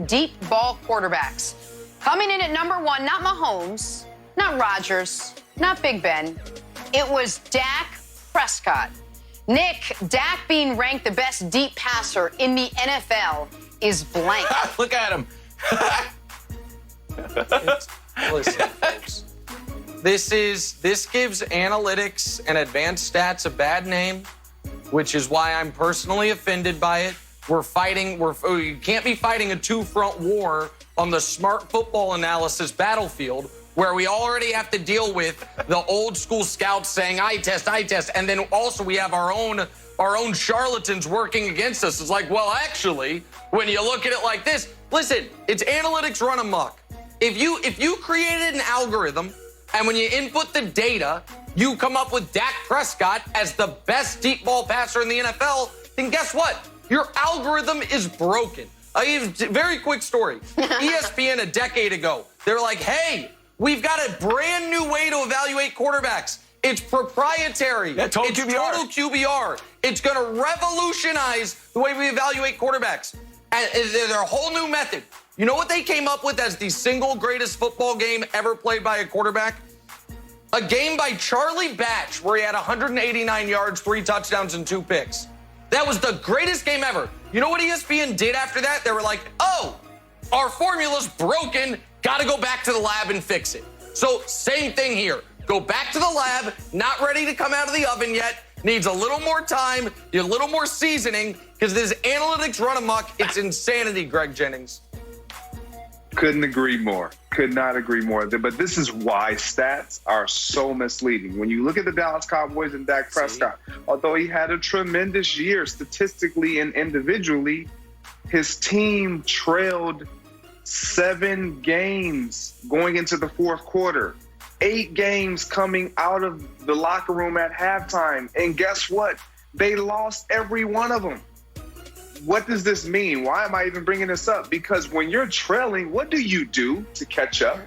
deep ball quarterbacks. Coming in at number 1, not Mahomes, not Rodgers, not Big Ben. It was Dak Prescott. Nick, Dak being ranked the best deep passer in the NFL is blank. Look at him. Listen, folks. This gives analytics and advanced stats a bad name, which is why I'm personally offended by it. You can't be fighting a two-front war on the smart football analysis battlefield where we already have to deal with the old school scouts saying eye test, and then also we have our own charlatans working against us. It's like, well, actually, when you look at it like this, listen, it's analytics run amok. If you created an algorithm and when you input the data, you come up with Dak Prescott as the best deep ball passer in the NFL, then guess what? Your algorithm is broken. Very quick story. ESPN a decade ago, they were like, hey, we've got a brand new way to evaluate quarterbacks. It's proprietary. Yeah, total it's QBR. total QBR. It's going to revolutionize the way we evaluate quarterbacks. And they're a whole new method. You know what they came up with as the single greatest football game ever played by a quarterback? A game by Charlie Batch where he had 189 yards, 3 touchdowns, and 2 picks. That was the greatest game ever. You know what ESPN did after that? They were like, oh, our formula's broken. Got to go back to the lab and fix it. So same thing here. Go back to the lab, not ready to come out of the oven yet. Needs a little more time, a little more seasoning, because this analytics run amok. It's insanity, Greg Jennings. Couldn't agree more. Could not agree more. But this is why stats are so misleading. When you look at the Dallas Cowboys and Dak Prescott, although he had a tremendous year statistically and individually, his team trailed 7 games going into the fourth quarter, 8 games coming out of the locker room at halftime. And guess what? They lost every one of them. What does this mean? Why am I even bringing this up? Because when you're trailing, what do you do to catch up?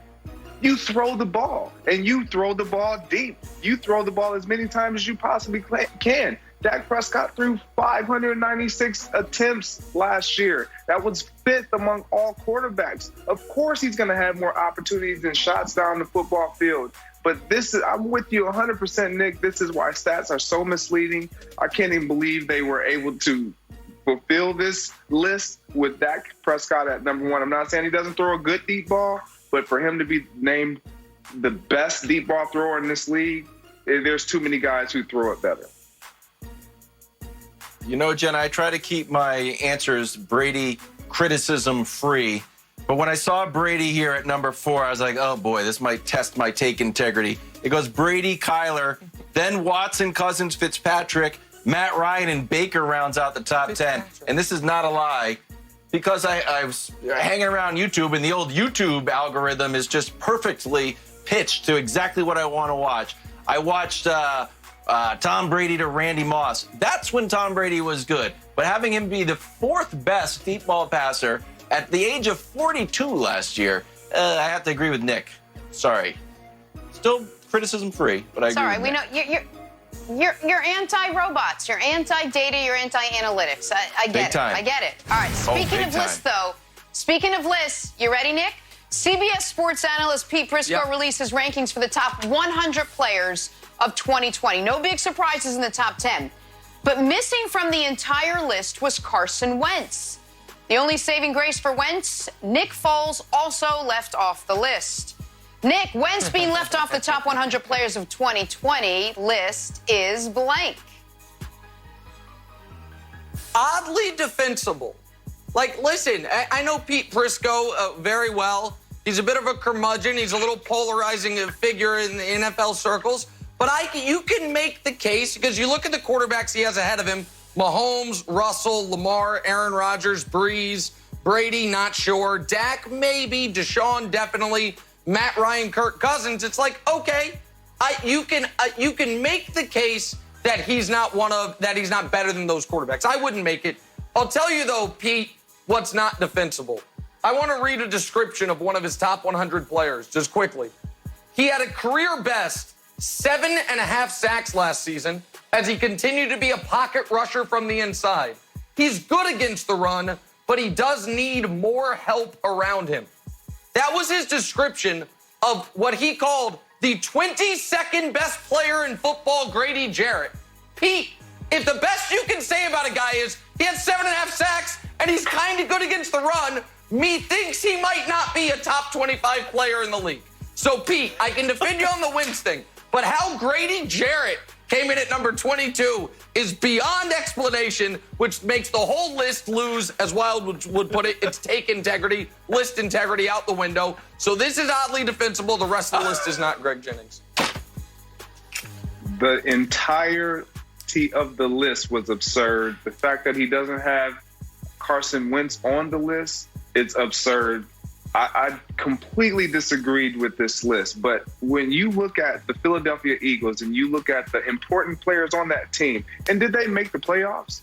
You throw the ball, and you throw the ball deep. You throw the ball as many times as you possibly can. Dak Prescott threw 596 attempts last year. That was 5th among all quarterbacks. Of course he's going to have more opportunities and shots down the football field. But I'm with you 100%, Nick. This is why stats are so misleading. I can't even believe they were able to fulfill this list with Dak Prescott at number 1. I'm not saying he doesn't throw a good deep ball, but for him to be named the best deep ball thrower in this league, there's too many guys who throw it better. You know, Jen, I try to keep my answers Brady criticism free. But when I saw Brady here at number 4, I was like, oh, boy, this might test my take integrity. It goes Brady, Kyler, then Watson, Cousins, Fitzpatrick, Matt Ryan, and Baker rounds out the top 10. And this is not a lie, because I was hanging around YouTube, and the old YouTube algorithm is just perfectly pitched to exactly what I want to watch. I watched Tom Brady to Randy Moss. That's when Tom Brady was good. But having him be the 4th best deep ball passer at the age of 42 last year, I have to agree with Nick. Sorry. Still criticism free, but I agree. Sorry, with we Nick. know you're anti-robots, you're anti-data, you're anti-analytics. I get Big it. time. I get it. All right. Speaking big of lists, though, speaking of lists, you ready, Nick? CBS Sports analyst Pete Prisco releases rankings for the top 100 players of 2020. No big surprises in the top 10. But missing from the entire list was Carson Wentz. The only saving grace for Wentz, Nick Foles also left off the list. Nick, Wentz being left off the top 100 players of 2020 list is blank. Oddly defensible. Like, listen, I know Pete Prisco very well. He's a bit of a curmudgeon. He's a little polarizing figure in the NFL circles. But you can make the case, because you look at the quarterbacks he has ahead of him, Mahomes, Russell, Lamar, Aaron Rodgers, Breeze, Brady, not sure. Dak, maybe. Deshaun, definitely. Matt Ryan, Kirk Cousins. It's like, okay, you can make the case that he's not better than those quarterbacks. I wouldn't make it. I'll tell you, though, Pete, what's not defensible. I want to read a description of one of his top 100 players, just quickly. He had a career best 7.5 sacks last season as he continued to be a pocket rusher from the inside. He's good against the run, but he does need more help around him. That was his description of what he called the 22nd best player in football, Grady Jarrett. Pete, if the best you can say about a guy is he had 7.5 sacks and he's kind of good against the run, methinks he might not be a top 25 player in the league. So, Pete, I can defend you on the Wentz thing, but how Grady Jarrett came in at number 22 is beyond explanation, which makes the whole list lose, as Wild would put it. It's take integrity, list integrity out the window. So this is oddly defensible. The rest of the list is not Greg Jennings. The entirety of the list was absurd. The fact that he doesn't have Carson Wentz on the list, it's absurd. I completely disagreed with this list, but when you look at the Philadelphia Eagles and you look at the important players on that team, and did they make the playoffs?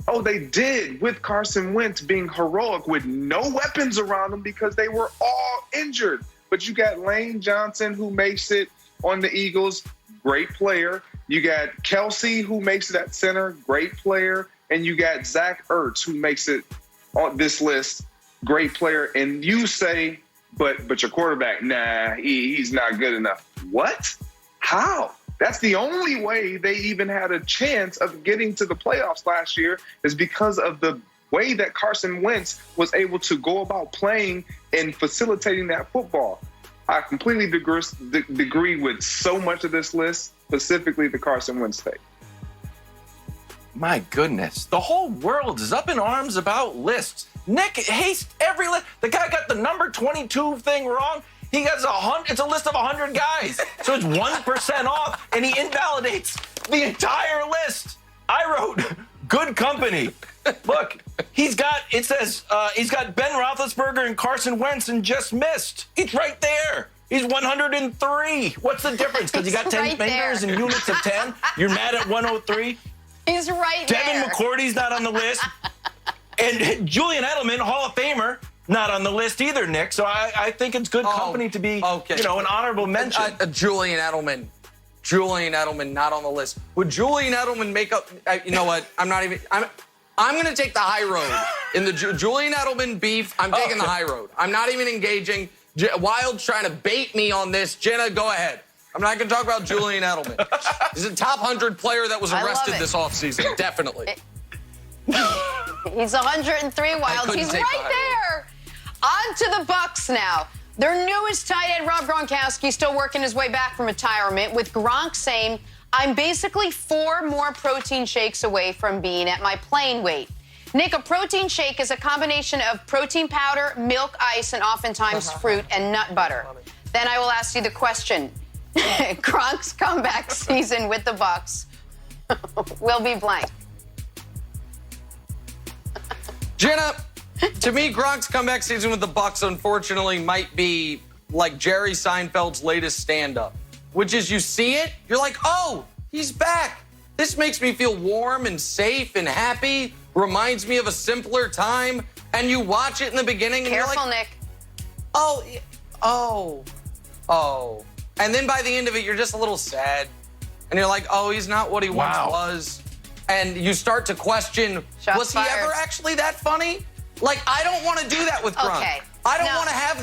Oh, they did, with Carson Wentz being heroic with no weapons around him because they were all injured. But you got Lane Johnson, who makes it on the Eagles, great player. You got Kelsey, who makes it at center, great player. And you got Zach Ertz, who makes it on this list, great player. And you say, but your quarterback, nah, he's not good enough. What? How? That's the only way they even had a chance of getting to the playoffs last year, is because of the way that Carson Wentz was able to go about playing and facilitating that football. I completely agree with so much of this list, specifically the Carson Wentz thing. My goodness. The whole world is up in arms about lists. Nick hates every list. The guy got the number 22 thing wrong. He has it's a list of 100 guys. So it's 1% off, and he invalidates the entire list. I wrote good company. Look, he's got Ben Roethlisberger and Carson Wentz and just missed. It's right there. He's 103. What's the difference? Because you got 10 right fingers there. and units of 10. You're mad at 103? He's right Devin there. McCourty's not on the list. And Julian Edelman, Hall of Famer, not on the list either, Nick. So I think it's good company to be, an honorable mention. Julian Edelman not on the list. Would Julian Edelman make up? You know what? I'm going to take the high road in the Julian Edelman beef. I'm taking the high road. I'm not even engaging. Wild's trying to bait me on this. Jenna, go ahead. I'm not going to talk about Julian Edelman. He's a top 100 player that was arrested this offseason. Definitely. He's 103, Wild. He's right there. On to the Bucs now. Their newest tight end, Rob Gronkowski, still working his way back from retirement, with Gronk saying, I'm basically 4 more protein shakes away from being at my playing weight. Nick, a protein shake is a combination of protein powder, milk, ice, and oftentimes fruit and nut butter. Then I will ask you the question. Gronk's comeback season with the Bucs will be blank. Jenna, to me, Gronk's comeback season with the Bucs, unfortunately, might be like Jerry Seinfeld's latest stand-up, which is you see it, you're like, oh, he's back. This makes me feel warm and safe and happy, reminds me of a simpler time, and you watch it in the beginning and Careful, you're like, Nick. oh. And then by the end of it, you're just a little sad, and you're like, oh, he's not what he once was. And you start to question, Shots was he fired. ever actually that funny? Like, I don't want to do that with Gronk. Okay. I don't want to have